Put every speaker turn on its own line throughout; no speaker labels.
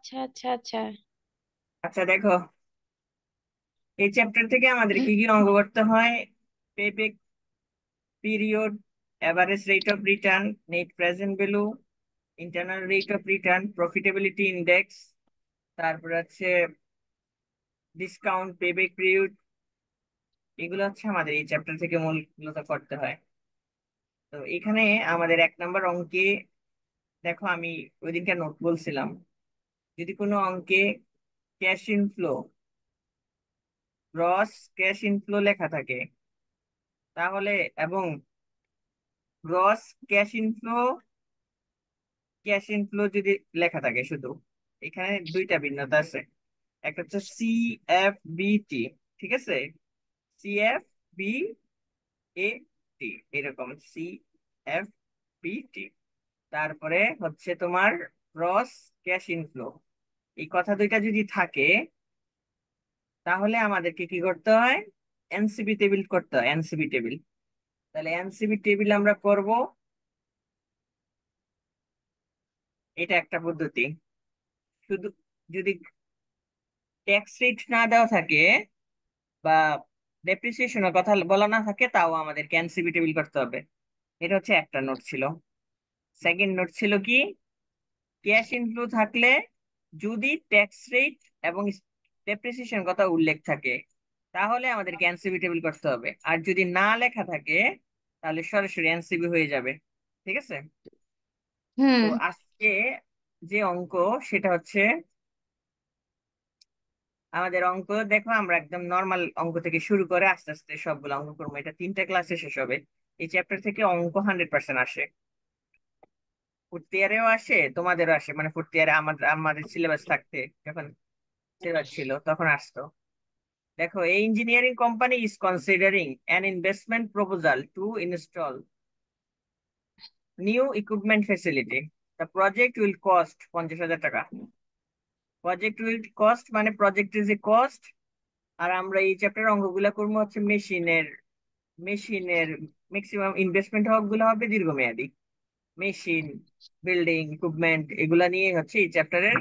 আচ্ছা আচ্ছা আচ্ছা।
আচ্ছা দেখো, এই চ্যাপ্টার থেকে আমাদের কি কি অঙ্ক করতে হয়? Payback period, average rate of return, net present value, internal rate of return, profitability index, তারপর হচ্ছে ডিসকাউন্ট, পেব্যাক পিরিয়ড। এগুলো হচ্ছে আমাদের এই চ্যাপ্টার থেকে মূলত করতে হয়। তো এখানে আমাদের 1 নম্বর অঙ্কে দেখো, আমি ওই দিনকে নোট বলছিলাম, যদি কোনো অঙ্কে cash inflow, gross cash inflow লেখা থাকে তাহলে, এবং gross cash inflow, cash inflow যদি লেখা থাকে শুধু, এখানে দুইটা ভিন্নতা আছে। একটা হচ্ছে CFBT, ঠিক আছে? CFBAT, এরকম CFBT। তারপরে হচ্ছে তোমার গ্রস ক্যাশ ইনফ্লো, এই কথা দুইটা যদি থাকে তাহলে আমাদেরকে কি করতে হয়? এনসিবি টেবিল করতে হয়, এনসিবি টেবিল। তাহলে এনসিবি টেবিল আমরা করব, এটা একটা পদ্ধতি। শুধু যদি ট্যাক্স রেট না দেওয়া থাকে বা ডেপ্রিসিয়েশনের কথা বলা না থাকে, তাও আমাদের এনসিবি টেবিল করতে হবে। এটা হচ্ছে একটা নোট ছিল। সেকেন্ড নোট ছিল কি, ক্যাশ ইনফ্লো থাকলে যদি ট্যাক্স রেট এবং ডেপ্রিসিয়েশন কথা উল্লেখ থাকে তাহলে আমাদেরকে এনসিবি টেবিল করতে হবে, আর যদি না লেখা থাকে তাহলে সরাসরি এনসিবি হয়ে যাবে। ঠিক আছে?
হুম।
তো আজকে যে অঙ্ক, সেটা হচ্ছে আমাদের অঙ্ক, দেখো আমরা একদম নর্মাল অঙ্ক থেকে শুরু করে আস্তে আস্তে সবগুলো অঙ্ক করবো। এটা 3টা ক্লাসে শেষ হবে। এই চ্যাপ্টার থেকে অঙ্ক 100% আসে, ফোর্থ ইয়ারেও আসে, তোমাদেরও আসে। মানে ফোর্থ ইয়ারে আমাদের আমাদের সিলেবাস থাকতে, যখন সিলেবাস ছিল তখন আসতো। দেখো, এই engineering company is considering an investment proposal to install new equipment facility. The project will cost 50,000 টাকা। প্রজেক্ট উইল কস্ট মানে প্রজেক্টের যে কস্ট। আর আমরা এই চ্যাপ্টার অঙ্কগুলা করবো হচ্ছে মেশিনের ম্যাক্সিমাম ইনভেস্টমেন্ট গুলো হবে দীর্ঘমেয়াদী। মেশিন, বিল্ডিং, ইকুইপমেন্ট, এগুলা নিয়ে হচ্ছে এই চ্যাপ্টারের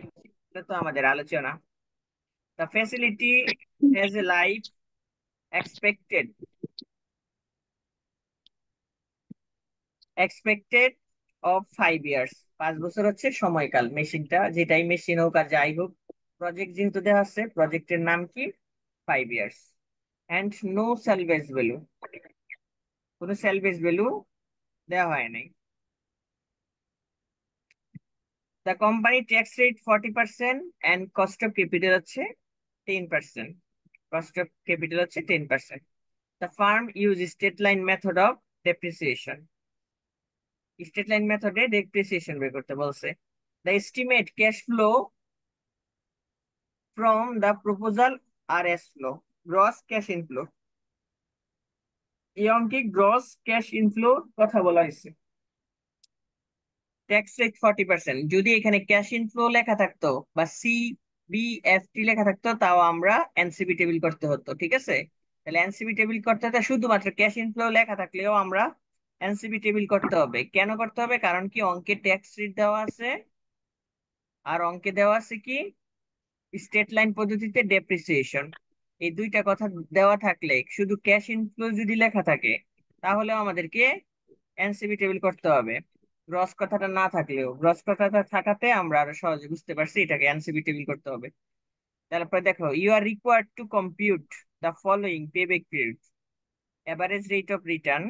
তো আমাদের আলোচনা। The facility has a life expected expected of 5 years. 5 বছর হচ্ছে সময়কাল মেশিনটা, যেটাই মেশিন হোক আর যাই হোক। প্রজেক্ট যেহেতু দেওয়া আছে, প্রজেক্টের নাম কি? 5 years. And no salvage value, কোনো স্যালভেজ ভ্যালু দেওয়া হয় নাই। The company tax rate 40% and cost of capital হচ্ছে 10%। কস্ট অফ ক্যাপিটাল হচ্ছে 10%। The firm use straight line method of depreciation. Straight line মেথডে ডেপ্রিসিয়েশন বের করতে বলছে। The estimate cash flow from the proposal are as flow, gross cash inflow. এই অঙ্কে gross cash inflow কথা বলা হয়েছে। ট্যাক্স রেট 40%, যদি এখানে ক্যাশ ইনফ্লো লেখা থাকতো বা CBFT লেখা থাকতো তাও আমরা এনসিবি টেবিল করতে হতো। ঠিক আছে? তাহলে এনসিবি টেবিল করতে হতো, শুধুমাত্র ক্যাশ ইনফ্লো লেখা থাকলেও আমরা এনসিবি টেবিল করতে হবে। কেন করতে হবে? কারণ কি, অঙ্কে ট্যাক্স রেট দেওয়া আছে, আর অঙ্কে দেওয়া আছে কি, স্টেট লাইন পদ্ধতিতে ডেপ্রিসিয়েশন। এই দুইটা কথা দেওয়া থাকলে, শুধু ক্যাশ ইনফ্লো যদি লেখা থাকে তাহলেও আমাদেরকে এনসিবি টেবিল করতে হবে। গ্রস কথাটা না থাকলেও, গ্রস কথাটা থাকাতে আমরা আরো সহজে বুঝতে পারছি এটাকে এনসিবি টেবিল করতে হবে। তারপরে দেখো, you are required to compute the following payback period: average rate of return,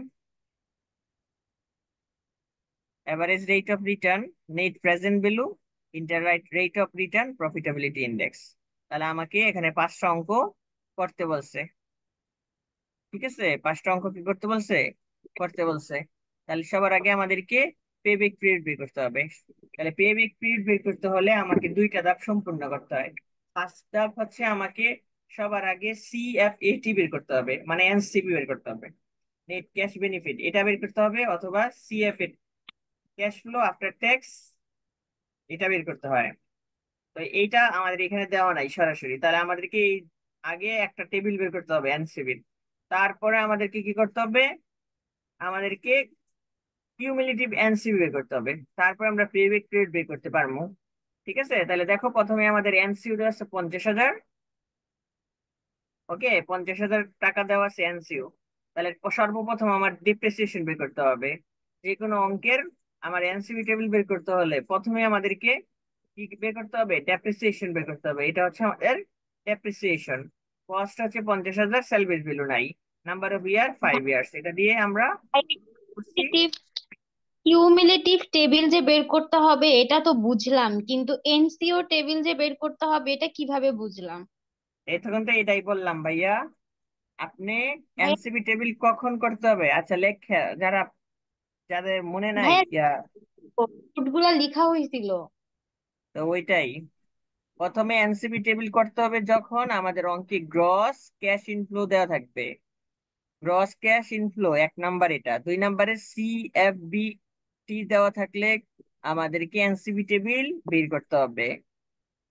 average rate of return, net present value, internal rate of return, profitability index. তাহলে আমাকে এখানে 5টা অঙ্ক করতে বলছে। ঠিক আছে? 5টা অঙ্ক কি করতে বলছে? করতে বলছে। তাহলে সবার আগে আমাদেরকে পেব্যাক পিরিয়ড বের করতে হবে। তাহলে পেব্যাক পিরিয়ড বের করতে হলে আমাকে 2টা ধাপ সম্পূর্ণ করতে হয়। ফার্স্ট ধাপ হচ্ছে আমাকে সবার আগে CFAT বের করতে হবে, মানে এনসিবি বের করতে হবে। নেট ক্যাশ বেনিফিট এটা বের করতে হবে, অথবা CFA, cash flow after tax, এটা বের করতে হয়। তো এইটা আমাদের এখানে দেওয়া নাই সরাসরি। তাহলে আমাদেরকে আগে একটা টেবিল বের করতে হবে এনসিবির। তারপরে আমাদেরকে কি করতে হবে? আমাদেরকে কিউমুলেটিভ এনসিবি বের করতে হবে। তারপর আমরা পেব্যাক পিরিয়ড বের করতে পারবো। ঠিক আছে, তাহলে দেখো প্রথমে আমাদের এনসিইউ আছে 50,000। ওকে, 50,000 টাকা দেওয়া আছে এনসিইউ। তাহলে সর্বপ্রথম আমার ডিপ্রিসিয়েশন বের করতে হবে। যে কোনো অঙ্কের আমার এনসিইউ টেবিল বের করতে হলে প্রথমে আমাদেরকে কি বের করতে হবে? ডেপ্রিসিয়েশন বের করতে হবে। এটা হচ্ছে আমাদের ডেপ্রিসিয়েশন। কস্ট হচ্ছে 50,000, সেলভেজ ভ্যালু নাই, নাম্বার অফ ইয়ার 5 ইয়ার্স, এটা দিয়ে আমরা করছি।
কিউমুলেটিভ টেবিল যে বের করতে হবে এটা তো বুঝলাম, কিন্তু এনসিও টেবিল যে বের করতে হবে এটা কিভাবে বুঝলাম?
তখন তো এটাই বললাম ভাইয়া। আপনি
ভাইয়া,
এনসিবি টেবিল কখন করতে হবে? আচ্ছা লেখা, যারা যাদের মনে নাই
ভাইয়া
ইয়া,
কোডগুলা লেখা হয়েছিল।
তো ওইটাই। প্রথমে এনসিবি টেবিল করতে হবে যখন আমাদের অঙ্কে গ্রস ক্যাশ ইনফ্লো দেওয়া থাকবে। গ্রস ক্যাশ ইনফ্লো 1 নাম্বার, এটা 2 নাম্বারে সিএফবি টি দেওয়া থাকলে আমাদেরকে এনসিবি টেবিল বের করতে হবে।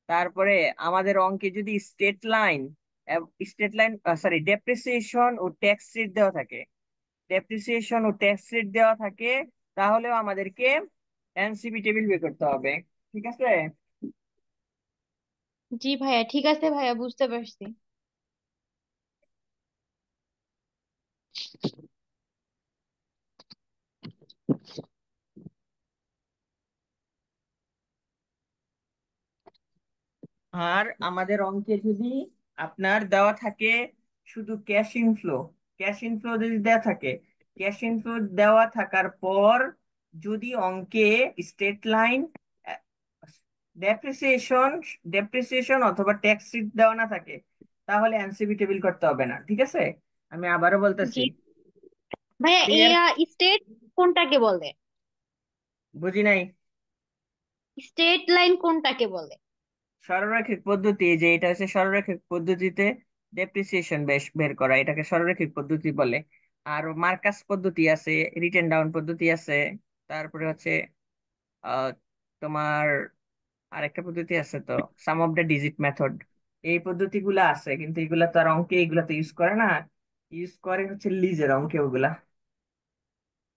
তারপরে আমাদের অঙ্কে যদি স্টেট লাইন সরি ডেপ্রিসিয়েশন ও ট্যাক্স রেট দেওয়া থাকে, ডেপ্রিসিয়েশন ও ট্যাক্স রেট দেওয়া থাকে, তাহলেও আমাদেরকে এনসিবি টেবিল বের করতে হবে। ঠিক আছে।
জি ভাইয়া, ঠিক আছে ভাইয়া, বুঝতে পারছি।
আর আমাদের অঙ্কে যদি আপনার দেওয়া থাকে শুধু ক্যাশ ইনফ্লো, ক্যাশ ইনফ্লো যদি দেওয়া থাকে, ক্যাশ ইনফ্লো দেওয়া থাকার পর যদি অঙ্কে স্টেট লাইন ডেপ্রিসিয়েশন ডেপ্রিসিয়েশন অথবা ট্যাক্স রিট দেওয়া না থাকে, তাহলে এনসিবি টেবিল করতে হবে না। ঠিক আছে, আমি আবারও বলতেছি।
জি ভাইয়া,
ক্লিয়ার?
স্টেট কোনটাকে বলে?
বুঝি নাই।
স্টেট লাইন কোনটাকে বলে?
সরলরৈখিক পদ্ধতি, যে এটা হচ্ছে সরলরৈখিক পদ্ধতিতে ডেপ্রিসিয়েশন বের করা, এটাকে সরলরৈখিক পদ্ধতি বলে। আর মার্কাস পদ্ধতি আছে, রিটেন ডাউন পদ্ধতি আছে, তারপরে হচ্ছে আহ, তোমার আরেকটা পদ্ধতি আছে তো, সাম অফ দ্য ডিজিট মেথড। এই পদ্ধতিগুলো আছে, কিন্তু এগুলা তো আর অঙ্কে এগুলা তো ইউজ করে না। ইউজ করে হচ্ছে লিজের অঙ্কে ওগুলা।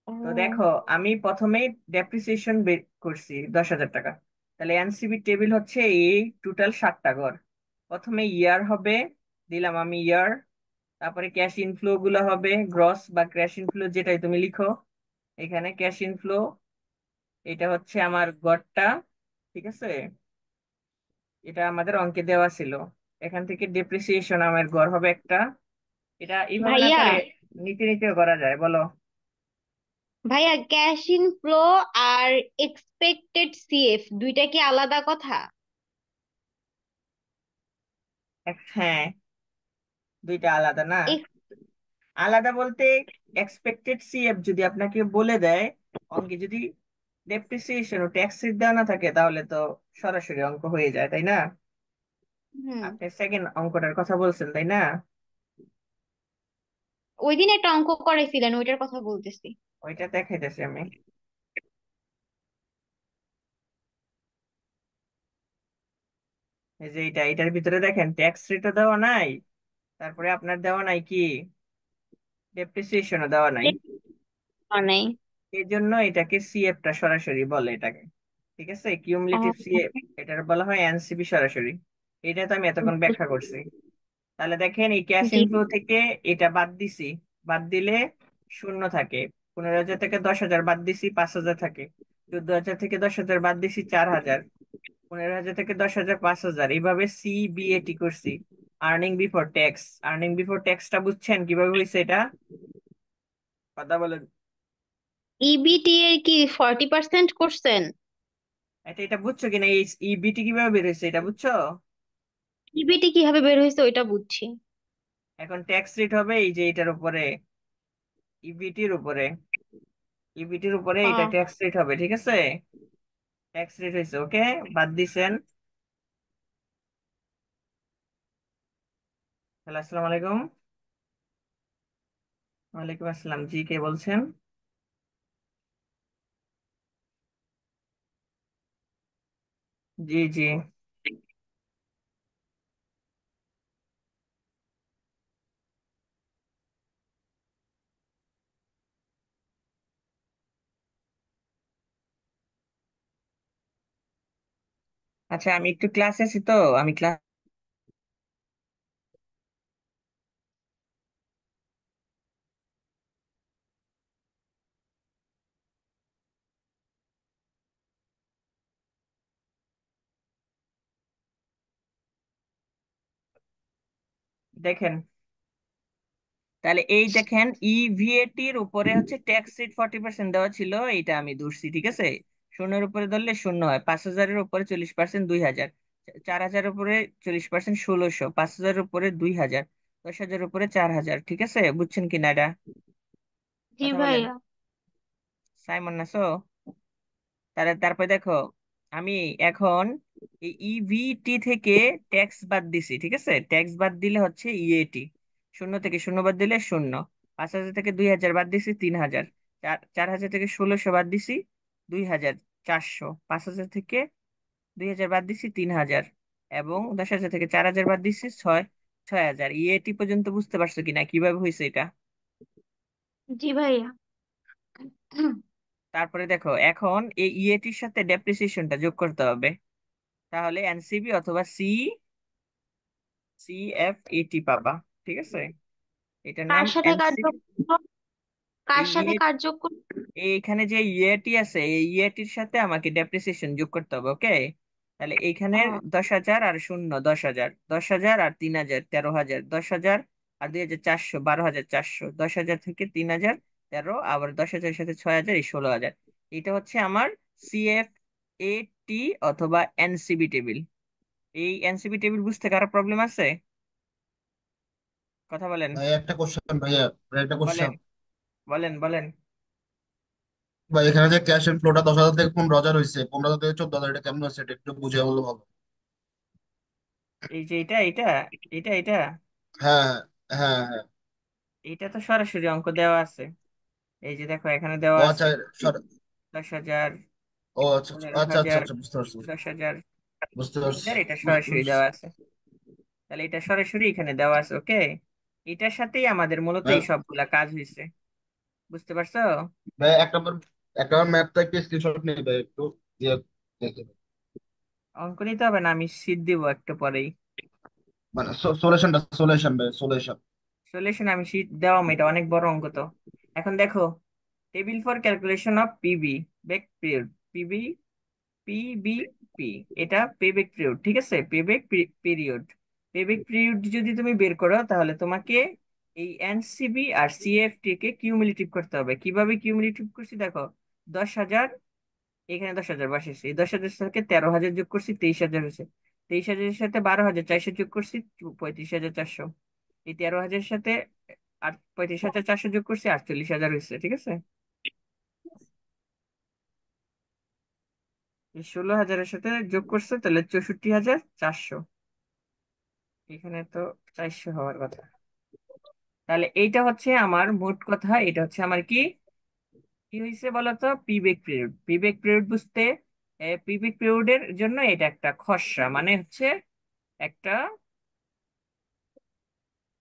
তো দেখো,
ও,
আমি প্রথমেই ডেপ্রিসিয়েশন বের করছি 10,000 টাকা। তাহলে এনসিবি টেবিল হচ্ছে এই টোটাল 7টা ঘর। প্রথমে ইয়ার হবে, দিলাম আমি ইয়ার। তারপরে ক্যাশ ইনফ্লো গুলো হবে গ্রস বা ক্যাশ ইনফ্লো, যেটাই তুমি লিখো। এখানে ক্যাশ ইনফ্লো, এটা হচ্ছে আমার ঘরটা। ঠিক আছে, এটা আমাদের অঙ্কে দেওয়া ছিল। এখান থেকে ডেপ্রিসিয়েশন আমার ঘর হবে একটা। এটা এইভাবে না
ভাইয়া,
করে নিচে নিচেও করা যায়, বলো।
ভাইয়া ক্যাশ ইন ফ্লো আর এক্সপেক্টেড সিএফ দুইটা কি আলাদা কথা?
হ্যাঁ, দুইটা আলাদা না।
এক্স-
আলাদা বলতে, এক্সপেক্টেড সিএফ যদি আপনাকে বলে দেয় অঙ্কে, যদি ডেপ্রিসিয়েশন ও ট্যাক্স দেওয়া না থাকে, তাহলে তো সরাসরি অঙ্ক হয়ে যায়, তাই না?
হুম,
আপনি সেকেন্ড অঙ্কটার কথা বলছেন, তাই না?
ওই দিন একটা অঙ্ক করাইছিলেন, ওইটার কথা বলতেছি।
ওইটা দেখাইতেছি আমি। এই যে এটার ভিতরে দেখেন ট্যাক্স রেটও দেওয়া নাই, তারপরে আপনার দেওয়া নাই কি, ডেপ্রিসিয়েশনও দেওয়া নাই।
নাই।
এই জন্য এটাকে সিএফটা সরাসরি বলে এটাকে। ঠিক আছে,
ও,
কিউমুলেটিভ সিএফ, এটার বলা হয় এনসিবি সরাসরি। এটা তো আমি এতক্ষণ ব্যাখ্যা করছি। তাহলে দেখেন এই ক্যাশ
জি।
ইনফ্লো থেকে এটা বাদ দিছি, বাদ দিলে শূন্য থাকে। 15,000 থেকে 10,000 বাদ দিছি, 5,000 থাকে। 14,000 থেকে 10,000 বাদ দিছি, 4,000। 15,000 থেকে 10,000, 5,000, এইভাবে সিবিএটি করছি। Earning before tax, earning before ট্যাক্সটা বুঝছেন কিভাবে হয়েছে এটা? কথা বলেন।
ইবিটি এর কি 40% করছেন?
এটা বুঝছো কিনা, এই ইবিটি কিভাবে বের হয়েছে এটা বুঝছো?
ইবিটি কিভাবে বের হয়েছে ওইটা বুঝছি।
এখন ট্যাক্স রেট হবে এই যে এটার উপরে, ইবিটির উপরে, ইবিটির উপরে এটা
ও,
ট্যাক্স রেট হবে। ঠিক আছে, ট্যাক্স রেট হয়েছে। ওকে, বাদ দিছেন। হ্যালো, আসসালামু আলাইকুম। ওয়ালাইকুম আসসালাম, জি কে বলছেন? জি জি। আচ্ছা, আমি একটু ক্লাসে আছি তো, আমি ক্লাস, দেখেন, তাহলে এই দেখেন ইভিএটি এর উপরে হচ্ছে ট্যাক্স রেট 40% দেওয়া ছিল, এটা আমি ধরছি, ঠিক আছে। শূন্যের উপরে ধরলে শূন্য হয়, 5,000-এর উপরে 40% 2,000, 4,000-এর উপরে 40% 1,600, 5,000-এর উপরে 2,000, 10,000-এর উপরে 4,000, ঠিক আছে, বুঝছেন কিনা এটা?
জি
কথা বলেন,
ভাইয়া।
Simon Nacho. তাহলে তারপরে দেখো, আমি এখন এই ইভিটি থেকে ট্যাক্স বাদ দিছি, ঠিক আছে, ট্যাক্স বাদ দিলে হচ্ছে ইএটি, শূন্য থেকে শূন্য বাদ দিলে শূন্য, 5,000 থেকে 2,000 বাদ দিছি 3,000, 4,000 থেকে 1,600 বাদ দিছি 2,400, 5,000 থেকে 2,000 বাদ দিছি 3,000, এবং 10,000 থেকে 4,000 বাদ দিছি 6,000। ইএটি পর্যন্ত বুঝতে পারছো কিনা কিভাবে হয়েছে এটা?
জি ভাইয়া।
তারপরে দেখো, এখন এই ইএটির সাথে ডেপ্রিসিয়েশনটা যোগ করতে হবে, তাহলে এনসিবি অথবা সিএফইটি পাবা, ঠিক আছে, এটার নাম
কার সাথে
এনসিবি।
কার্যক্রম, কার
এই
সাথে কার্যক্রম?
এইখানে যে ইয়েটি আছে, এই ইয়েটির সাথে আমাকে ডেপ্রিসিয়েশন যোগ করতে হবে, ওকে। তাহলে এইখানে
ও,
10,000 আর শূন্য 10,000, 10,000 আর 3,000 13,000, 10,000 আর 2,400 12,400, 10,000 থেকে 3,000 13, আবার 10,000-এর সাথে 6,000 এই 16,000। এটা হচ্ছে আমার সিএফ এ টি অথবা এনসিবি টেবিল। এই এনসিবি টেবিল বুঝতে কারো প্রবলেম আছে? কথা বলেন,
ভাই একটা কোশ্চেন ভাইয়া, ভাই একটা
বলেন,
কোশ্চেন।
বলেন।
ভাই এখানে যে ক্যাশ ইনফ্লোটা 10,000 থেকে 15,000 হয়েছে, 15,000 থেকে 14,000, এটা কেমন হচ্ছে? এটা একটু বুঝিয়ে বললে ভালো।
এই যে এটা
হ্যাঁ, হ্যাঁ, হ্যাঁ।
এটা তো সরাসরি অঙ্ক দেওয়া আছে। এই যে দেখো, এখানে দেওয়া
ও
আছে
আচ্ছা,
দশ হাজার
ও আচ্ছা, আচ্ছা,
পনেরো
আচ্ছা, আচ্ছা,
হাজার
আচ্ছা, বুঝতে পারছি,
10,000,
বুঝতে
বিশ
পারছি,
হাজার এটা
বুঝতে
সরাসরি
পারছি।
দেওয়া আছে। তাহলে এটা সরাসরি এখানে দেওয়া আছে, ওকে। এটার সাথেই আমাদের মূলত
ভাই,
এই সবগুলা কাজ হয়েছে, বুঝতে পারছো?
ভাই একটা বার ম্যাপটা একটু স্ক্রিনশট নিয়ে ভাই একটু দিয়ে দেখে দাও।
অঙ্ক নিতে হবে না, আমি শীট দিব একটু পরেই।
মানে সলিউশন ভাই, সলিউশন।
সলিউশন আমি শীট দেওয়া, এটা অনেক বড় অঙ্ক তো। এখন দেখো, table for calculation of PB, back period, PB, PBP, এটা পেব্যাক পিরিয়ড, ঠিক আছে, পেব্যাক পিরিয়ড। পেব্যাক পিরিয়ড যদি তুমি বের করো, তাহলে তোমাকে এই এনসিবি আর সিএফটি কে কিউমুলেটিভ করতে হবে। কিভাবে কিউমুলেটিভ করছি দেখো, 10,000, এখানে 10,000 বসেছে, এই 10,000 সাথে 13,000 যোগ করছি 23,000 হয়েছে, 23,000-এর সাথে 12,400 যোগ করছি 35,400, এই 13,000-এর সাথে আর 35,400 যোগ করছি 48,000 হয়েছে, ঠিক আছে। এই 16,000-এর সাথে যোগ করছে তাহলে 64,400, এখানে তো 400 হওয়ার কথা। তাহলে এইটা হচ্ছে আমার মোট কথা, এটা হচ্ছে আমার কি কি হয়েছে বলতো, পিবেক পিরিয়ড। পিবেক পিরিয়ড বুঝতে, পিবেক পিরিয়ডের জন্য এটা একটা খসড়া, মানে হচ্ছে একটা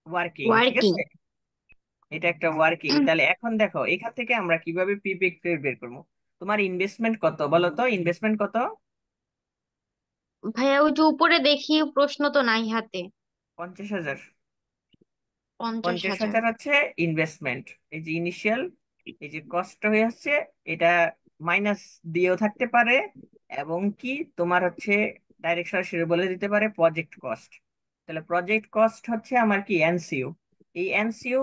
ওয়ার্কিং, ঠিক
ওয়ার্কিং।
আছে, এটা একটা ওয়ার্কিং। তাহলে এখন দেখো, এখান থেকে আমরা কিভাবে পিবেক পিরিয়ড বের করবো। তোমার ইনভেস্টমেন্ট কত বলো তো, ইনভেস্টমেন্ট কত?
ভাইয়া ওই যে উপরে দেখি প্রশ্ন তো নাই হাতে।
50,000।
পঞ্চাশ
পঞ্চাশ
হাজার
হাজার হচ্ছে ইনভেস্টমেন্ট, এই যে ইনিশিয়াল, এই যে কষ্ট হয়ে যাচ্ছে, এটা মাইনাস দিয়েও থাকতে পারে, এবং কি তোমার হচ্ছে ডাইরেক্ট সরাসরি বলে দিতে পারে প্রজেক্ট কস্ট। তাহলে প্রজেক্ট কস্ট হচ্ছে আমার কি এনসিইউ, এই এনসিইউ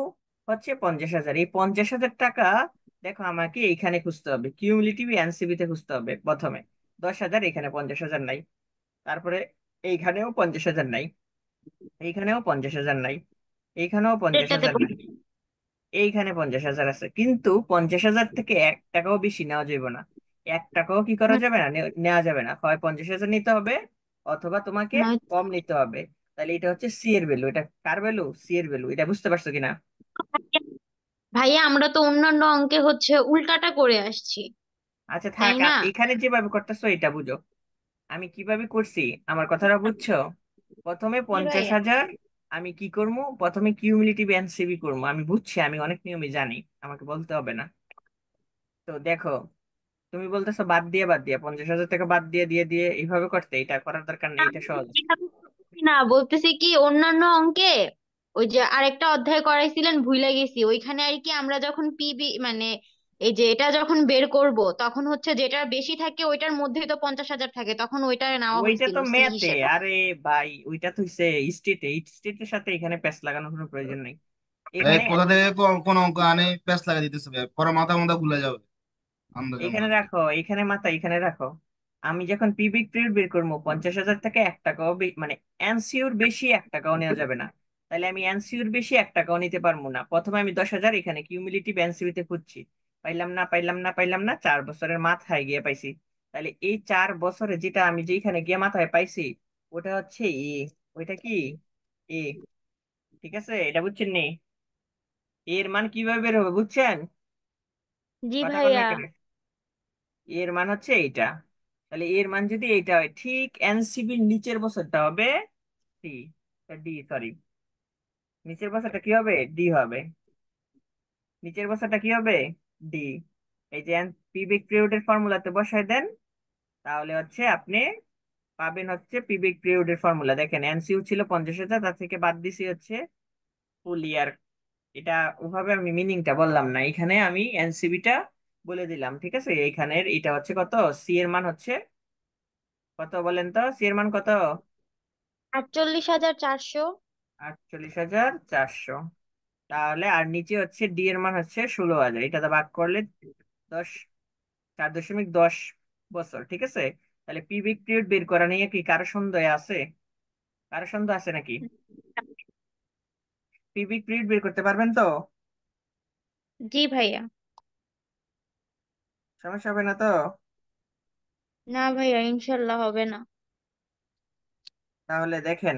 হচ্ছে 50,000। এই 50,000 টাকা দেখো আমাকে এইখানে খুঁজতে হবে, কিউমুলেটিভ এনসিবি তে খুঁজতে হবে প্রথমে। 10,000, এখানে 50,000 নাই, তারপরে এইখানেও 50,000 নাই, এইখানেও 50,000 নাই, এইখানেও পঞ্চাশ
এটাতে
হাজার নাই, এইখানে 50,000 আছে, কিন্তু 50,000 থেকে 1 টাকাও বেশি নেওয়া যাবে না। 1 টাকাও কি করা
হুম,
যাবে না, নেওয়া যাবে না, হয় 50,000 নিতে হবে, অথবা তোমাকে
নয়।
কম নিতে হবে। তাহলে এটা হচ্ছে সি এর ভ্যালু, এটা কার ভ্যালু, সি এর ভ্যালু, এটা বুঝতে পারছো কিনা?
ভাইয়া আমরা তো অন্যান্য অঙ্কে হচ্ছে উল্টাটা করে আসছি,
আচ্ছা
তাই
থাক,
না?
এখানে যেভাবে করতেছো এটা বুঝো, আমি কিভাবে করছি, আমার কথাটা বুঝছো? প্রথমে
জি
পঞ্চাশ
ভাইয়া।
হাজার আমি কি করবো, প্রথমে কিউমুলেটিভ এনসিবি করবো, আমি বুঝছি, আমি অনেক নিয়মই জানি, আমাকে বলতে হবে না। তো দেখো, তুমি বলতেছো বাদ দিয়ে 50,000 টাকা বাদ দিয়ে দিয়ে দিয়ে এইভাবে করতে, এটা করার দরকার নেই, এটা সহজ।
না, বলতেছি কি অন্যান্য অঙ্কে ওই যে আরেকটা অধ্যায় করাইছিলেন ভুলে গেছি, ওইখানে আর কি আমরা যখন পিবি মানে এই যে এটা যখন বের করব তখন হচ্ছে যেটা বেশি থাকে ওইটার মধ্যে তো 50,000 থাকে, তখন ওইটা নেওয়া
ওইটা
হয়েছিল
তো
সি
ম্যাথে।
হিসেবে।
আরে ভাই, ওইটা তো হইছে স্টেটে, স্টেটের সাথে এখানে প্যাচ লাগানোর কোনো প্রয়োজন নেই
এই
এখানে।
কোথা থেকে কোন অঙ্ক আনে প্যাস লাগিয়ে দিতেছে ভাই, পরে মাথা মাথা ভুলে যাবে আন্দাজে
এখানে
মনে
রাখো, এখানে মাথা এখানে রাখো। আমি যখন পিভিক পিরিয়ড বের করবো 50,000 থেকে 1 টাকাও মানে এনসিউর বেশি 1 টাকাও নেওয়া যাবে না। তাহলে আমি এনসিউর বেশি 1 টাকাও নিতে পারবো না। প্রথমে আমি 10,000 এখানে কিউমুলেটিভ এনসিউতে খুঁজছি, পাইলাম না পাইলাম না পাইলাম না, 4 বছরের মাথায় গিয়ে পাইছি। তাহলে এই 4 বছরে যেটা আমি যেখানে গিয়ে মাথায় পাইছি ওটা হচ্ছে এ। ওইটা কি এ? ঠিক আছে, এটা বুঝছেন নি? এর মান কিভাবে বের হবে বুঝছেন?
জি
কথা কন না
ভাইয়া।
কেন? এর মান হচ্ছে এইটা। তাহলে এর মান যদি এইটা হয়, ঠিক এনসিবির নিচের বছরটা হবে সি, ডি সরি, নিচের বছরটা কি হবে? ডি হবে। নিচের বছরটা কি হবে? ডি। এই যে পিবিক পিরিয়ডের ফর্মুলাতে বসায় দেন, তাহলে হচ্ছে আপনি পাবেন হচ্ছে পিবিক পিরিয়ডের ফর্মুলা। দেখেন এনসিইউ ছিল 50,000, তার থেকে বাদ দিছি হচ্ছে ফুল ইয়ার। এটা ওভাবে আমি মিনিংটা বললাম না, এখানে আমি এনসিবিটা বলে দিলাম। ঠিক আছে, এইখানের এটা হচ্ছে কত, সি এর মান হচ্ছে কত বলেন তো, সি এর মান কত?
48,400।
48,400। তাহলে আর নিচে হচ্ছে ডি এর মান হচ্ছে 16,000, এটা তো ভাগ করলে 10, 4.10 বছর। ঠিক আছে, তাহলে পিভিক পিরিয়ড বের করা নিয়ে কি কারো সন্দেহ আছে? কারো সন্দেহ আছে নাকি? পিভিক পিরিয়ড বের করতে পারবেন তো?
জি ভাইয়া।
সমস্যা হবে না তো?
না ভাইয়া, ইনশাল্লাহ হবে না।
তাহলে দেখেন,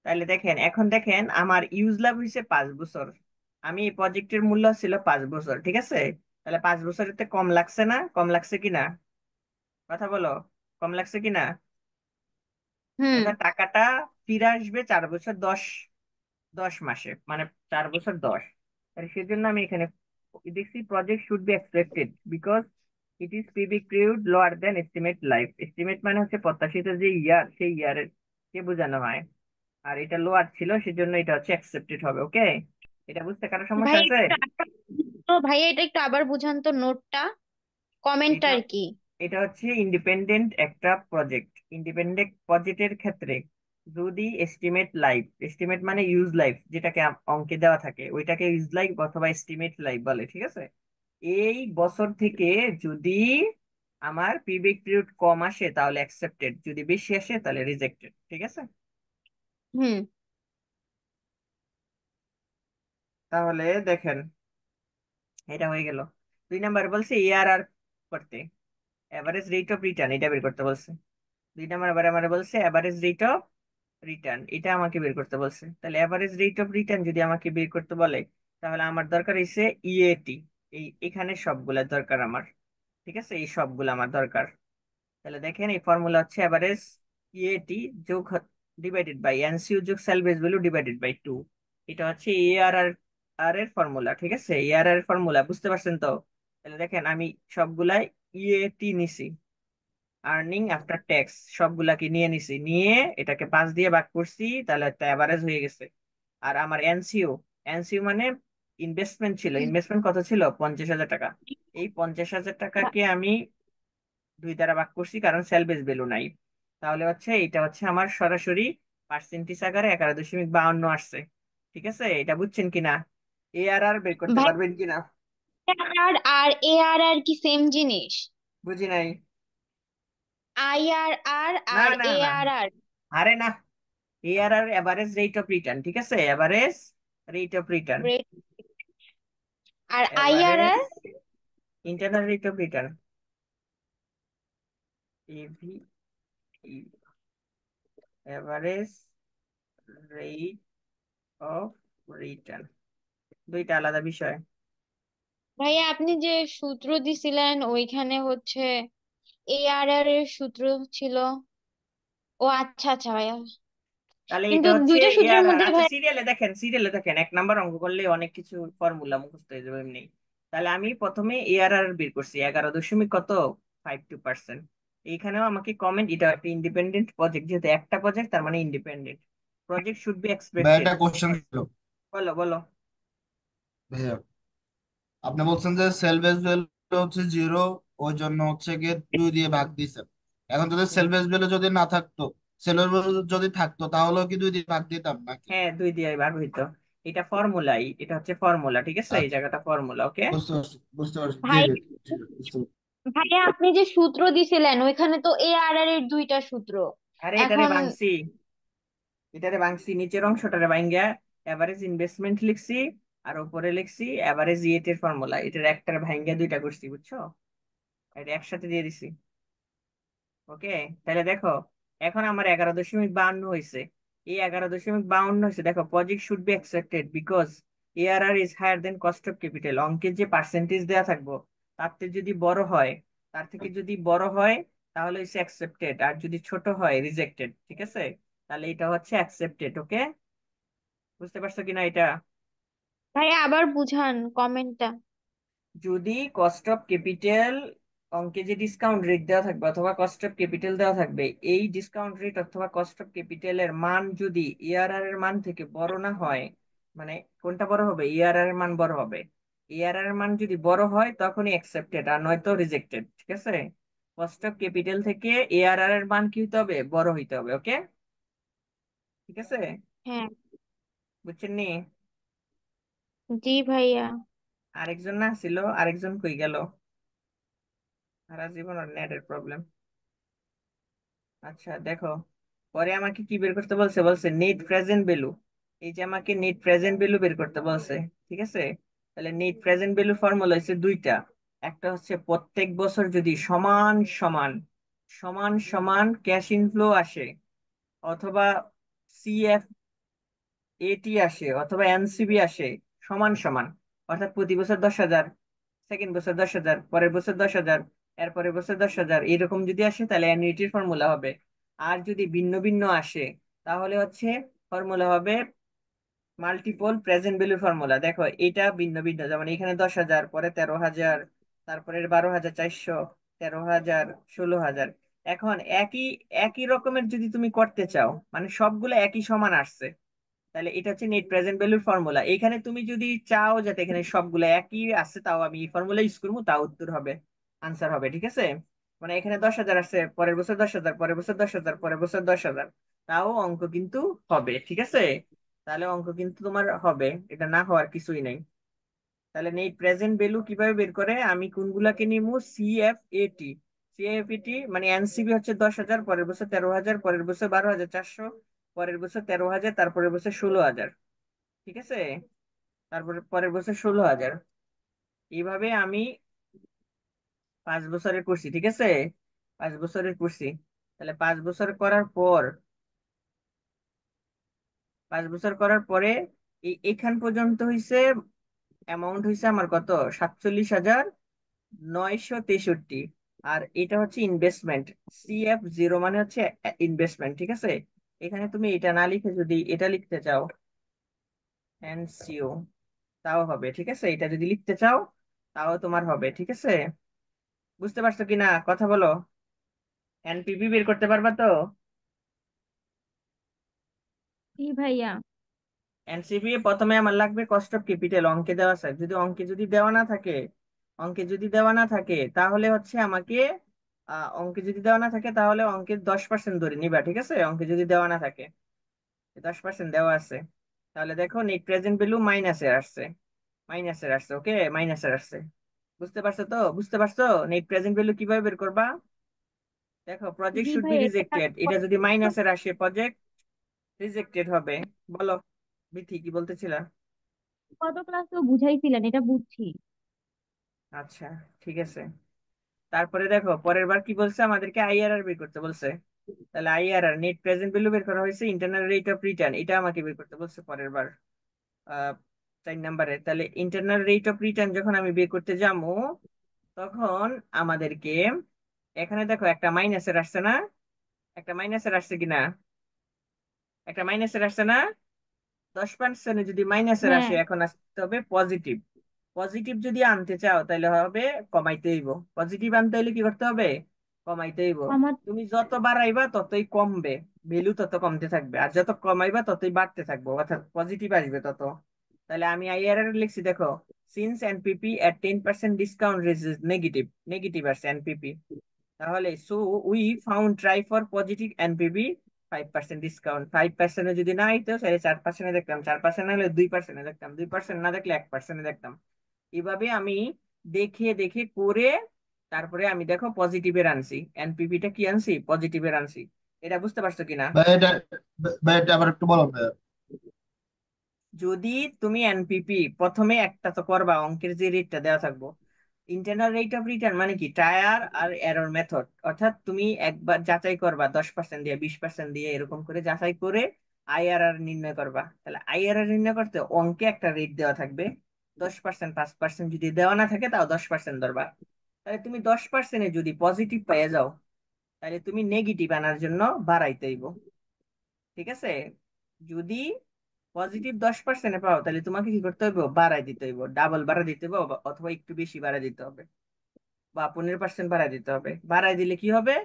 তাহলে দেখেন এখন দেখেন আমার ইউজ লাভ হয়েছে 5 বছর। আমি এই প্রজেক্টের মূল্য ছিল 5 বছর, ঠিক আছে? তাহলে 5 বছরের কম লাগছে না? কম লাগছে কিনা? কথা বলো, কম লাগছে কিনা?
হুম।
অর্থাৎ টাকাটা ফিরে আসবে 4 বছর 10 মাসে, মানে 4 বছর 10। আর সেজন্য আমি এখানে দেখছি project should be expected because it is payback period lower than estimate life. Estimate মানে হচ্ছে প্রত্যাশিত যে ইয়ার, সেই ইয়ারের কে বোঝানো হয়। আর এটা লোয়ার ছিল সেজন্য এটা হচ্ছে অ্যাকসেপ্টেড হবে। ওকে, এটা বুঝতে কারো সমস্যা
ভাই
আছে?
তো ভাইয়া এটা একটু আবার বুঝান তো নোটটা, কমেন্টটা
এটা
আর কি।
এটা হচ্ছে ইন্ডিপেন্ডেন্ট একটা প্রজেক্ট। ইন্ডিপেন্ডেন্ট প্রজেক্টের ক্ষেত্রে যদি এস্টিমেট লাইফ, এস্টিমেট মানে ইউজ লাইফ, যেটাকে অঙ্কে দেওয়া থাকে ওইটাকে ইউজ লাইফ অথবা এস্টিমেট লাইফ বলে। ঠিক আছে, এই বছর থেকে যদি আমার পিবিক পিরিয়ড কম আসে তাহলে অ্যাকসেপ্টেড, যদি বেশি আসে তাহলে রিজেক্টেড। ঠিক আছে,
হুম।
তাহলে দেখেন এটা হয়ে গেল। 2 নাম্বার বলছে এআরআর করতে, এভারেজ রেট অফ রিটার্ন, এটা বের করতে বলছে। 2 নাম্বার আবার আমার বলছে এভারেজ রেট অফ রিটার্ন, এটা আমাকে বের করতে বলছে। তাহলে এভারেজ রেট অফ রিটার্ন যদি আমাকে বের করতে বলে, তাহলে আমার দরকার হইছে ইএটি। এই এখানে সবগুলা দরকার আমার। ঠিক আছে, এই সবগুলো আমার দরকার। তাহলে দেখেন এই ফর্মুলা হচ্ছে এভারেজ ইএটি যোগ ডিভাইডেড বাই এনসিইউ যোগ সেলভেজ ভ্যালু ডিভাইডেড বাই 2। এটা হচ্ছে এআরআর আর এর ফর্মুলা। ঠিক আছে, এআরআর এর ফর্মুলা বুঝতে পারছেন তো? তাহলে দেখেন আমি সবগুলাই ইএটি নিছি, আর্নিং আফটার ট্যাক্স সবগুলাকে নিয়ে নিছি, নিয়ে এটাকে 5 দিয়ে ভাগ করছি, তাহলে একটা অ্যাভারেজ হয়ে গেছে। আর আমার এনসিও, এনসিও মানে ইনভেস্টমেন্ট ছিল, ইনভেস্টমেন্ট কত ছিল? 50,000 টাকা। এই 50,000 টাকাকে আমি 2 দ্বারা ভাগ করছি কারণ সেলভেজ ভ্যালু নাই। তাহলে হচ্ছে এটা হচ্ছে আমার সরাসরি পার্সেন্টেজ আকারে 11.52 আসছে। ঠিক আছে, এটা বুঝছেন কিনা? এআরআর বের করতে
ভাই
পারবেন কিনা?
আর আর এ আর আর কি সেম জিনিস?
বুঝি নাই।
আই আর আর
না
আর
না
এ
না,
আর আর
আরে না, ARR average rate of return. ঠিক আছে, average rate of return,
rate, আর আই আর
এভারেজ
আর
internal rate of return, AV, average rate of return, দুইটা আলাদা বিষয়।
ভাইয়া আপনি যে সূত্র দিছিলেন ওইখানে হচ্ছে এ আর আর এর সূত্র ছিল। ও আচ্ছা আচ্ছা ভাইয়া।
তাহলে এটা
কিন্তু
হচ্ছে
দুইটা সূত্রের
এআরআর।
মধ্যে
আচ্ছা
ভাইয়া।
সিরিয়ালে দেখেন, সিরিয়ালে দেখেন, 1 নাম্বার অঙ্ক করলে অনেক কিছু ফর্মুলা মুখস্থ হয়ে যাবে এমনি। তাহলে আমি প্রথমে এআরআর বের করছি 11 দশমিক কত 52%। এইখানেও আমাকে কমেন্ট, এটা একটা ইন্ডিপেন্ডেন্ট প্রজেক্ট, যেহেতু একটা প্রজেক্ট তার মানে ইন্ডিপেন্ডেন্ট প্রজেক্ট শুড বি
ভাই
এক্সপেক্টেড।
একটা কোশ্চেন ছিল।
বলো বলো।
ভাইয়া আপনি বলছেন যে সেল বেস ভ্যালু হচ্ছে 0, ওই জন্য হচ্ছে গিয়ে 2 দিয়ে ভাগ দিয়েছেন। এখন যদি
হুম।
সেল বেস ভ্যালু যদি না থাকতো, সেল বেস ভ্যালু যদি থাকতো তাহলেও কি 2 দিয়ে ভাগ দিতাম নাকি?
হ্যাঁ, 2 দিয়ে ভাগ হইতো। এটা ফর্মুলাই, এটা হচ্ছে ফর্মুলা, ঠিক আছে, এই
আচ্ছা,
জায়গাটা ফর্মুলা, ওকে।
বুঝতে পারছি বুঝতে পারছি, জি
ভাই,
জি। ঠিক আছে, বুঝতে পারছি।
ভাইয়া আপনি যে সূত্র দিছিলেন ওইখানে তো এ আর আর এর দুইটা সূত্র।
আরে এটারে
এখন
ভাঙছি, এটারে ভাঙছি, নিচের অংশটারে ভাঙ্গা এভারেজ ইনভেস্টমেন্ট লিখছি, আর উপরে লিখছি এভারেজ ইয়েট এর ফর্মুলা। এটার একটার ভাঙ্গা দুইটা করছি, বুঝছো, এটা একসাথে দিয়ে দিছি। ওকে, তাহলে দেখো, এখন আমার 11.52 হয়েছে। এই 11.52 হয়েছে, দেখো, project should be accepted because ARR is higher than cost of capital. অঙ্কের যে পার্সেন্টেজ দেওয়া থাকবো তার থেকে যদি বড় হয়, তার থেকে যদি বড় হয় তাহলে হচ্ছে অ্যাকসেপ্টেড, আর যদি ছোট হয় রিজেক্টেড, ঠিক আছে। তাহলে এটা হচ্ছে অ্যাকসেপ্টেড, ওকে। বুঝতে পারছো কিনা এটা?
ভাইয়া আবার বুঝান কমেন্টটা।
যদি কস্ট অফ ক্যাপিটাল, অঙ্কে যে ডিসকাউন্ট রেট দেওয়া থাকবে অথবা কস্ট অফ ক্যাপিটাল দেওয়া থাকবে, এই ডিসকাউন্ট রেট অথবা কস্ট অফ ক্যাপিটালের মান যদি ইআরআর এর মান থেকে বড় না হয়, মানে কোনটা বড় হবে, ইআরআর এর মান বড় হবে। ইআরআর এর মান যদি বড় হয় তখনই অ্যাকসেপ্টেড, আর নয়তো রিজেক্টেড, ঠিক আছে। কস্ট অফ ক্যাপিটাল থেকে এআরআর এর মান কি হতে হবে, বড় হইতে হবে, ওকে, ঠিক আছে।
হ্যাঁ।
বুঝছেন নি?
জি ভাইয়া।
আরেকজন না ছিল, আরেকজন কই গেল? সারা জীবন আর নেটের প্রবলেম। আচ্ছা দেখো, পরে আমাকে কি বের করতে বলছে, বলছে নেট প্রেজেন্ট ভ্যালু। এই যে আমাকে নেট প্রেজেন্ট ভ্যালু বের করতে বলছে, ঠিক আছে। তাহলে নেট প্রেজেন্ট ভ্যালু ফর্মুলা হচ্ছে দুইটা। একটা হচ্ছে প্রত্যেক বছর যদি সমান সমান সমান সমান ক্যাশ ইনফ্লো আসে, অথবা সিএফ এটি আসে, অথবা এনসিবি আসে সমান সমান, অর্থাৎ প্রতি বছর 10,000, সেকেন্ড বছর 10,000, পরের বছর 10,000, এর পরের বছর 10,000, এরকম যদি আসে তাহলে অ্যানুইটির ফর্মুলা হবে। আর যদি ভিন্ন ভিন্ন আসে তাহলে হচ্ছে ফর্মুলা হবে মাল্টিপল প্রেজেন্ট ভ্যালু ফর্মুলা। দেখো এটা ভিন্ন ভিন্ন, যেমন এখানে 10,000, পরে 13,000, তারপরে 12,400, 13,000, 16,000। এখন একই একই রকমের যদি তুমি করতে চাও, মানে সবগুলো একই সমান আসছে, তাহলে এটা হচ্ছে নেট প্রেজেন্ট ভ্যালুর ফর্মুলা। এখানে তুমি যদি চাও যাতে এখানে সবগুলো একই আছে, তাও আমি এই ফর্মুলা ইউজ করবো, তাও উত্তর হবে, আনসার হবে, ঠিক আছে। মানে এখানে 10,000 আছে, পরের বছর 10,000, পরের বছর 10,000, পরের বছর 10,000, তাও অঙ্ক কিন্তু হবে, ঠিক আছে। তাহলে অঙ্ক কিন্তু তোমার হবে, এটা না হওয়ার কিছুই নাই। তাহলে নেট প্রেজেন্ট ভ্যালু কিভাবে বের করে, আমি কোনগুলাকে নিবো, সিএফএটি। সিএফএটি মানে এনসিবি হচ্ছে 10,000, পরের বছর 13,000, পরের বছর 12,400, পরের বছর 13,000, তারপরের বছর 16,000, ঠিক আছে। তারপরে পরের বছর 16,000। এইভাবে আমি 5 বছরের করছি, ঠিক আছে, 5 বছরের করছি। তাহলে 5 বছর করার পর, 5 বছর করার পরে এখান পর্যন্ত হইছে, অ্যামাউন্ট হইছে আমার কত, 47,963। আর এটা হচ্ছে ইনভেস্টমেন্ট, CF0 মানে হচ্ছে ইনভেস্টমেন্ট, ঠিক আছে। এখানে তুমি এটা না লিখে যদি এটা লিখতে চাও, এনসিও, তাও হবে, ঠিক আছে। এটা যদি লিখতে চাও তাও তোমার হবে, ঠিক আছে। বুঝতে পারছো কিনা, কথা বলো। এনপিভি বের করতে পারবা তো?
জি ভাইয়া।
এনসিপি প্রথমে আমার লাগবে কস্ট অফ ক্যাপিটাল, অঙ্কে দেওয়া আছে, যদি অঙ্কে যদি দেওয়া না থাকে, অঙ্কে যদি দেওয়া না থাকে তাহলে হচ্ছে আমাকে, অঙ্কে যদি দেওয়া না থাকে তাহলে অঙ্কের 10% ধরে নিবা, ঠিক আছে। অঙ্কে যদি দেওয়া না থাকে, 10% দেওয়া আছে, তাহলে দেখো নেট প্রেজেন্ট ভ্যালু মাইনাসে আসছে, মাইনাসে আসছে, ওকে, মাইনাসে আসছে। বুঝতে পারছো তো, বুঝতে পারছো নেট প্রেজেন্ট ভ্যালু কিভাবে বের করবা? দেখো, প্রজেক্ট
জি
শুড বি
ভাইয়া, এটা
রিজেক্টেড, এটা যদি মাইনাসের আসে প্রজেক্ট রিজেক্টেড হবে। বলো বিথি, কি বলতেছিলা?
কত ক্লাসেও বুঝাইছিলেন, এটা বুঝছি।
আচ্ছা, ঠিক আছে। তারপরে দেখো পরের বার কি বলছে, আমাদেরকে আইআরআর বের করতে বলছে। তাহলে আইআরআর নেট প্রেজেন্ট ভ্যালু বের করা হয়েছে, ইন্টারনাল রেট অফ রিটার্ন এটা আমাকে বের করতে বলছে পরের বার, 4 নম্বরে। তাহলে ইন্টারনাল রেট অফ রিটার্ন যখন আমি বের করতে যাবো, তখন আমাদেরকে, এখানে দেখো একটা মাইনাসের আসছে না, একটা মাইনাসের আসছে কিনা, একটা মাইনাসের আসছে না, 10% যদি মাইনাসের
হ্যাঁ।
আসে এখন আসতে হবে পজিটিভ, পজিটিভ যদি আনতে চাও তাহলে হবে কমাইতে হইব। পজিটিভ আনতে হইলে কি করতে হবে? কমাইতে হইব।
আমার
তুমি যত বাড়াইবা ততই কমবে, ভ্যালু তত কমতে থাকবে, আর যত কমাইবা ততই বাড়তে থাকবো, অর্থাৎ পজিটিভ আসবে তত। তাহলে আমি আইআরআর লিখছি, দেখো, সিন্স এনপিপি এট 10% ডিসকাউন্ট রেজিস নেগেটিভ, নেগেটিভ আসছে এনপিপি, তাহলে so we found try for positive NPP 5% discount. 5% যদি না হইতো তাহলে 4% দেখতাম, 4% হলে 2% দেখতাম, 2% না দেখলে 1% দেখতাম। এভাবে আমি দেখে দেখে করে তারপরে আমি দেখো পজিটিভের আনছি, এনপিপিটা কি আনছি, পজিটিভের আনছি। এটা বুঝতে পারছো কিনা?
ভাই এটা, ভাই এটা আবার একটু বলো ভাইয়া।
যদি তুমি এনপিপি প্রথমে একটা তো করবা, অঙ্কের যে রেটটা দেওয়া থাকবো, ইন্টারনাল রেট অফ রিটার্ন মানে কি, ট্রায়াল আর এরর মেথড, অর্থাৎ তুমি একবার যাচাই করবা 10% দিয়ে, 20% দিয়ে, এরকম করে যাচাই করে আইআরআর নির্ণয় করবা। তাহলে আইআরআর নির্ণয় করতে অঙ্কে একটা রেট দেওয়া থাকবে, 10%, 5% যদি দেওয়া না থাকে তাও 10% ধরবা। তাহলে তুমি 10%-এ যদি পজিটিভ পেয়ে যাও, তাহলে তুমি নেগেটিভ আনার জন্য বাড়াইতে হইব। ঠিক আছে? যদি পজিটিভ 10%-এ পাও তাহলে তোমাকে কি করতে হবে, বাড়াই দিতে হইব, ডাবল বাড়াই দিতে হবে, অথবা একটু বেশি বাড়াই দিতে হবে, বা 15% বাড়াই দিতে হবে। বাড়াই দিলে কি হবে,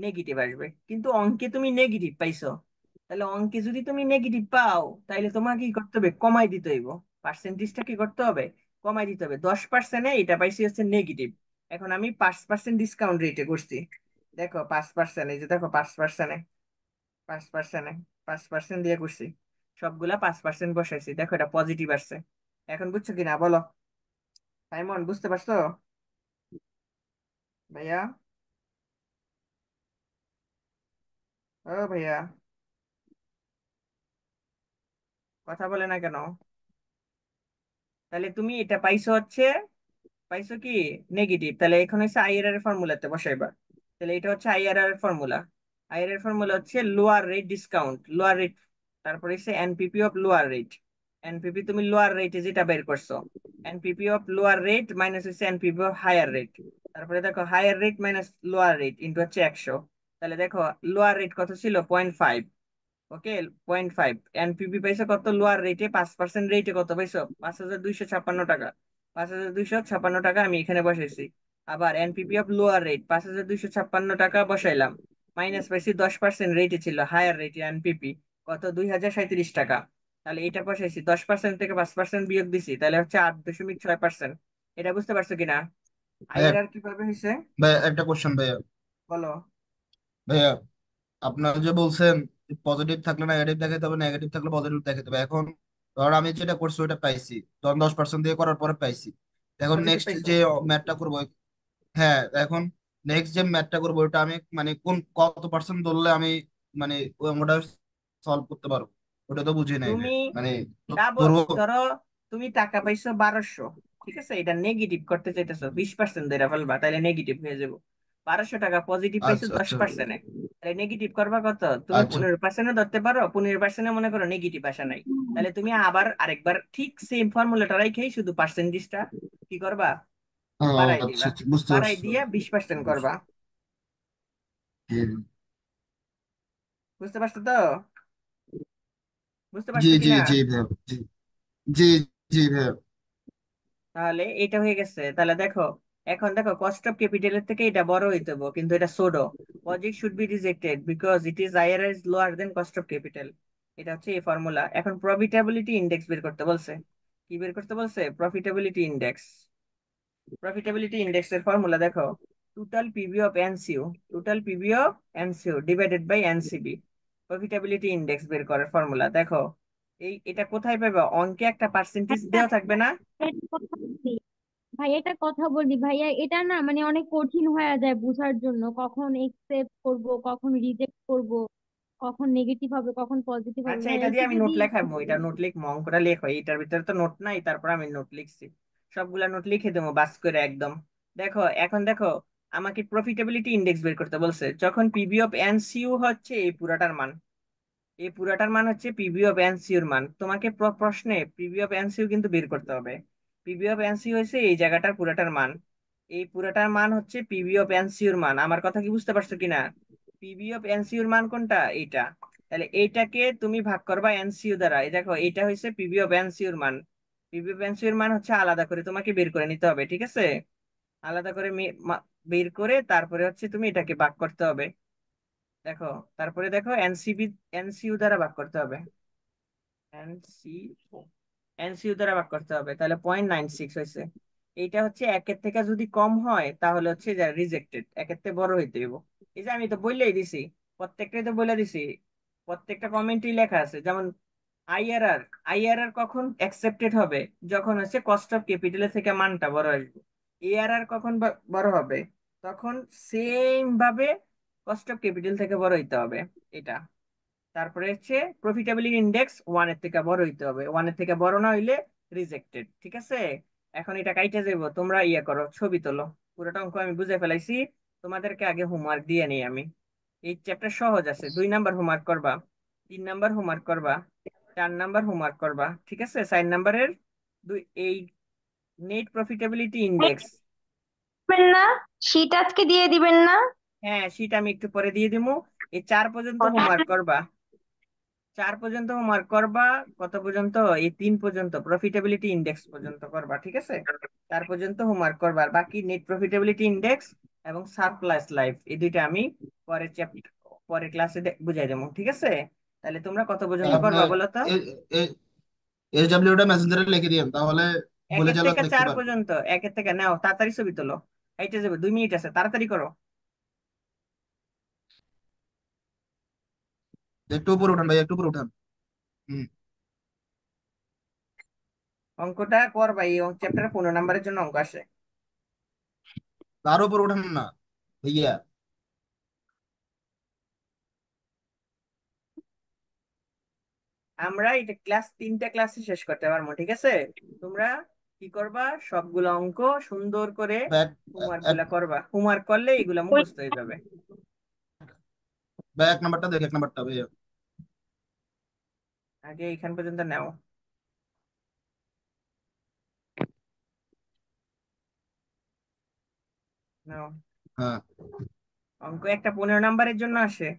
নেগেটিভ আসবে। কিন্তু অঙ্কে তুমি নেগেটিভ পাইছো, তাহলে অঙ্কে যদি তুমি নেগেটিভ পাও তাহলে তোমাকে কি করতে হবে, কমাই দিতে হইব, পার্সেন্টেজটা কি করতে হবে, কমাই দিতে হবে। 10%-এ এটা পাইছি হচ্ছে নেগেটিভ, এখন আমি 5% ডিসকাউন্ট রেটে করছি। দেখো 5%, এই যে দেখো 5%-এ, 5%-এ, 5% দিয়ে করছি, সবগুলা 5% বসাইছি, দেখো এটা পজিটিভ আসছে। এখন বুঝছো কিনা বলো? সাইমন, বুঝতে পারছো? ভাইয়া, ও ভাইয়া, কথা বলে না কেন? তাহলে তুমি এটা পাইছো হচ্ছে, পাইছো কি, নেগেটিভ। তাহলে এখন হচ্ছে আইআরআর এর ফর্মুলাতে বসাইবা। তাহলে এটা হচ্ছে আইআরআর এর ফর্মুলা। আইআরআর এর ফর্মুলা হচ্ছে lower rate discount, lower rate, তারপরে হচ্ছে NPP of lower rate. NPP তুমি লোয়ার রেটে যেটা বের করছো, NPP of lower rate minus হচ্ছে এনপিপি অফ হায়ার রেট। তারপরে দেখো higher rate minus lower rate into হচ্ছে 100। তাহলে দেখো লোয়ার রেট কত ছিল, 0.5। ওকে, 0.5। এনপিপি পাইছো কত, লোয়ার রেটে 5% রেটে কত পাইছো, 5,256 টাকা। 5,256 টাকা আমি এখানে বসাইছি। আবার এনপিপি অফ লোয়ার রেট 5,256 টাকা বসাইলাম, মাইনাস পাইছি 10% রেটে ছিল, হায়ার রেটে এনপিপি কত, 2,037 টাকা। তাহলে এটা বসাইছি, 10% থেকে 5% বিয়োগ দিছি, তাহলে হচ্ছে 8.6%। এটা বুঝতে পারছো কিনা?
ভাইয়া,
আইআরআর কিভাবে হয়েছে
ভাইয়া একটা কোশ্চেন ভাইয়া।
বলো।
ভাইয়া আপনার যে বলছেন পজিটিভ থাকলে নেগেটিভ দেখাতে হবে, নেগেটিভ থাকলে পজিটিভ দেখাতে হবে। এখন ধর আমি যেটা করছি ওটা পাইছি, ধর 10% দিয়ে করার পরে পাইছি। এখন
পজিটিভ
নেক্সট
পাইছো?
যে ম্যাথটা করবো, হ্যাঁ, এখন নেক্সট যে ম্যাথটা করবো ওটা আমি মানে কোন কত পার্সেন্ট ধরলে আমি মানে ওটা সলভ করতে পারবো, ওটা তো বুঝি নাই
তুমি
ভাই। মানে
ডাবল,
ধরবো।
ধরো তুমি টাকা পাইছো 1200, ঠিক আছে, এটা নেগেটিভ করতে চাইতেছো, 20% ধরে ফেলবা, তাহলে নেগেটিভ হয়ে যাবো। 1200 টাকা পজিটিভ পাইছো
আচ্ছা
দশ
আচ্ছা
পার্সেন্টে তাহলে নেগেটিভ করবা কত, তুমি
আচ্ছা।
15% ধরতে পারো, 15% মনে করো নেগেটিভ আসা নাই, তাহলে তুমি আবার আরেকবার ঠিক সেম ফর্মুলাটা রাইখেই শুধু পার্সেন্টেজটা কি করবা, বাড়াই
আচ্ছা
দিবা,
আচ্ছা, বুঝতে
বাড়াই
পারছি।
দিয়ে 20% করবা।
হুম।
বুঝতে পারছো তো? বুঝতে
জি
পারছো
জি
কিনা?
জি ভাইয়া, জি জি জি ভাইয়া।
তাহলে এটা হয়ে গেছে। তাহলে দেখো, এখন দেখো কস্ট অফ ক্যাপিটালের থেকে এটা বড় হইতে হবে, কিন্তু এটা ছোট। Project should be rejected because it is IRR is lower than cost of capital. এটা হচ্ছে এই ফর্মুলা। এখন প্রফিটেবিলিটি ইন্ডেক্স বের করতে বলছে। কি বের করতে বলছে, প্রফিটেবিলিটি ইন্ডেক্স। প্রফিটেবিলিটি ইন্ডেক্স এর ফর্মুলা দেখো, total PV of NCU, total PV of NCU divided by NCB. Profitability index বের করার ফর্মুলা দেখো, এটা কোথায় পাবে, অঙ্কে একটা পার্সেন্টেজ
একটা
দেওয়া থাকবে না?
একটা কথা বলি ভাই, এটা কথা বলি ভাইয়া, এটা না মানে অনেক কঠিন হয়ে যায় বোঝার জন্য, কখন একসেপ্ট করব, কখন রিজেক্ট করব, কখন নেগেটিভ হবে, কখন পজিটিভ হবে।
আচ্ছা,
ভাইয়া
এটা
একটু
দিয়ে আমি
যদি
নোট লেখাবো, এটা নোট লিখবো, অঙ্কটা লেখো, এটার ভিতরে তো নোট নাই, তারপর আমি নোট লিখছি, সবগুলা নোট লিখে দেবো বাস করে একদম। দেখো এখন দেখো, আমাকে প্রফিটেবিলিটি ইন্ডেক্স বের করতে বলছে, যখন পিবি অফ এনসিইউ হচ্ছে এই পুরাটার মান, এই পুরাটার মান হচ্ছে পিবি অফ এনসিইউর মান। তোমাকে প্রশ্নে পিবি অফ এনসিইউ কিন্তু বের করতে হবে। পিবি অফ এনসিইউ হচ্ছে এই জায়গাটার পুরাটার মান, এই পুরাটার মান হচ্ছে পিবি অফ এনসিইউর মান। আমার কথা কি বুঝতে পারছো কিনা? পিবি অফ এনসিইউর মান কোনটা, এইটা। তাহলে এইটাকে তুমি ভাগ করবা এনসিইউ দ্বারা, এই দেখো এইটা হচ্ছে পিবি অফ এনসিইউর মান, পিভি ভ্যালু এর মান হচ্ছে আলাদা করে তোমাকে বের করে নিতে হবে, ঠিক আছে? আলাদা করে বের করে তারপরে হচ্ছে তুমি এটাকে ভাগ করতে হবে। দেখো, তারপরে দেখো এনসিইউ দ্বারা ভাগ করতে হবে। এনসিও এনসিইউ দ্বারা ভাগ করতে হবে, তাহলে 0.96 হয়েছে। এইটা হচ্ছে একের থেকে যদি কম হয় তাহলে হচ্ছে রিজেক্টেড, একের থেকে বড় হইতে হইব। এই যে আমি তো বললেই দিছি, প্রত্যেকটাই তো বলে দিছি, প্রত্যেকটা কমেন্টই লেখা আছে। যেমন আইআরআর, আইআরআর কখন অ্যাকসেপ্টেড হবে? যখন হচ্ছে কস্ট অফ ক্যাপিটালের থেকে মানটা বড় আসবে। এআরআর কখন বড় হবে? তখন সেম ভাবে কস্ট অফ ক্যাপিটাল থেকে বড় হইতে হবে এটা। তারপরে হচ্ছে প্রফিটেবিলিটি ইন্ডেক্স ওয়ান এর থেকে বড় হইতে হবে, ওয়ান এর থেকে বড় না হইলে রিজেক্টেড, ঠিক আছে? এখন এটা কাইটা যাইব, তোমরা ইয়ে করো, ছবি তোলো। পুরোটা অঙ্ক আমি বুঝে ফেলাইছি, তোমাদেরকে আগে হোমওয়ার্ক দিয়ে নেই আমি। এই চ্যাপ্টার সহজ আছে, 2 নাম্বার হোমওয়ার্ক করবা, 3 নাম্বার হোমওয়ার্ক করবা, 4 নাম্বার হোমওয়ার্ক করবা, ঠিক আছে? 4 নাম্বারের এই নেট প্রফিটেবিলিটি ইন্ডেক্স।
দিবেন না? শীট আজকে দিয়ে দিবেন না?
হ্যাঁ, সেটা আমি একটু পরে দিয়ে দিবো। এই 4 পর্যন্ত হোমওয়ার্ক করবা, 4 পর্যন্ত হোমওয়ার্ক করবা। কত পর্যন্ত? এই 3 পর্যন্ত, প্রফিটেবিলিটি ইন্ডেক্স পর্যন্ত করবা, ঠিক আছে? 4 পর্যন্ত হোমওয়ার্ক করবা, আর বাকি নেট প্রফিটেবিলিটি ইন্ডেক্স এবং সারপ্লাস লাইফ, এই দুইটা আমি পরের চ্যাপ্টার, পরের ক্লাসে বুঝাই দেবো, ঠিক আছে? তাহলে তোমরা কত পর্যন্ত করবা
আপনার
বলো তো?
এসডব্লিউটা মেসেঞ্জারে লিখে দিন, তাহলে ভুলে
একের
গেলে
থেকে
দেখতে
চার
পারবো।
পর্যন্ত, একের থেকে নাও, তাড়াতাড়ি ছবি তোলো। এইটা যাবে, 2 মিনিট আছে, তাড়াতাড়ি করো।
একটু উপরে উঠান ভাই, একটু উপরে উঠান। হুম।
অঙ্কটা করবা, এই চ্যাপ্টারে 15 নাম্বারের জন্য অঙ্ক আসে।
তার উপরে উঠান না ভাইয়া।
আমরা এটা ক্লাস 3টা ক্লাসে শেষ করতে পারবো, ঠিক আছে? তোমরা কি করবা, সবগুলো অঙ্ক সুন্দর করে
ব্যাক
হোমওয়ার্ক
এক
গুলা করবা, হোমওয়ার্ক করলে এগুলা মুখস্থ হয়ে যাবে।
ব্যাক নাম্বারটা দেখ, এক নাম্বারটা ভাইয়া।
আগে এইখান পর্যন্ত নাও, নাও।
হ্যাঁ।
অঙ্ক একটা 15 নাম্বারের জন্য আসে।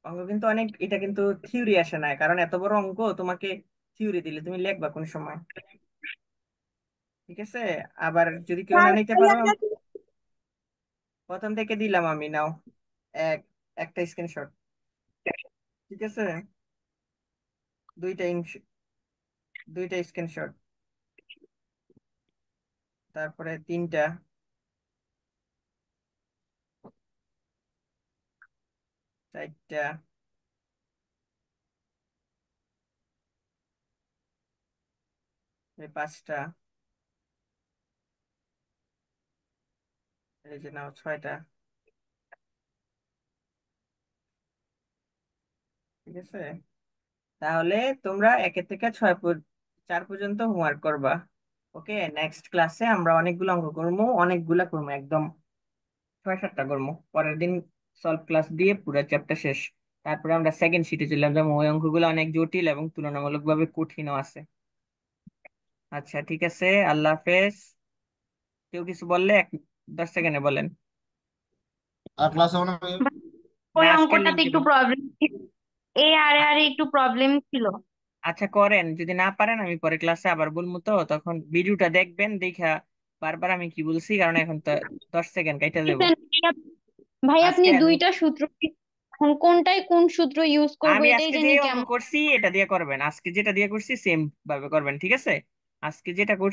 অঙ্ক কিন্তু অনেক, এটা কিন্তু থিওরি আসে না, কারণ এত বড় অঙ্ক তোমাকে থিওরি দিলে তুমি লিখবা কোন সময়, ঠিক আছে? আবার যদি কেউ না নিতে পারো, প্রথম থেকে দিলাম আমি, নাও এক একটা স্ক্রিনশট, ঠিক আছে? দুইটা দুইটা স্ক্রিনশট, তারপরে তিনটা, চারটা, এই পাঁচটা, এই যে নাও ছয়টা, ঠিক আছে? তাহলে তোমরা একের থেকে 4 পর্যন্ত হোমওয়ার্ক করবা। ওকে, নেক্সট ক্লাসে আমরা অনেকগুলো অঙ্ক করবো, অনেকগুলা করবো, একদম 6-7টা করবো। পরের দিন সলভ ক্লাস দিয়ে পুরো চ্যাপ্টার শেষ। তারপরে আমরা সেকেন্ড শিটে চললাম, যেমন ওই অঙ্কগুলো অনেক জটিল এবং তুলনামূলকভাবে কঠিনও আছে। আচ্ছা, ঠিক আছে, আল্লাহ হাফেজ। কেউ কিছু বললে 10 সেকেন্ডে বলেন।
আর ক্লাস হবে না ভাইয়া?
না,
ওই
আজকের লিঙ্ক
অঙ্কটাতে
দিব।
একটু প্রবলেম, এই আরে
আ-
আরে একটু প্রবলেম ছিল।
আচ্ছা করেন, যদি না পারেন আমি পরে ক্লাসে আবার বলবো, তো তখন ভিডিওটা দেখবেন, দেখা বারবার আমি কি বলছি, কারণ এখন তো 10 সেকেন্ড কাইটা যাবো।
ভাই আপনি
আজকে
দুইটা সূত্র, এখন কোনটায় কোন সূত্র ইউজ করব
আমি
এটাই
আজকে যে
জানি
অঙ্ক
কেমন।
করছি এটা দিয়ে করবেন, আজকে যেটা দিয়ে করছি সেম ভাবে করবেন, ঠিক আছে? আজকে যেটা করছি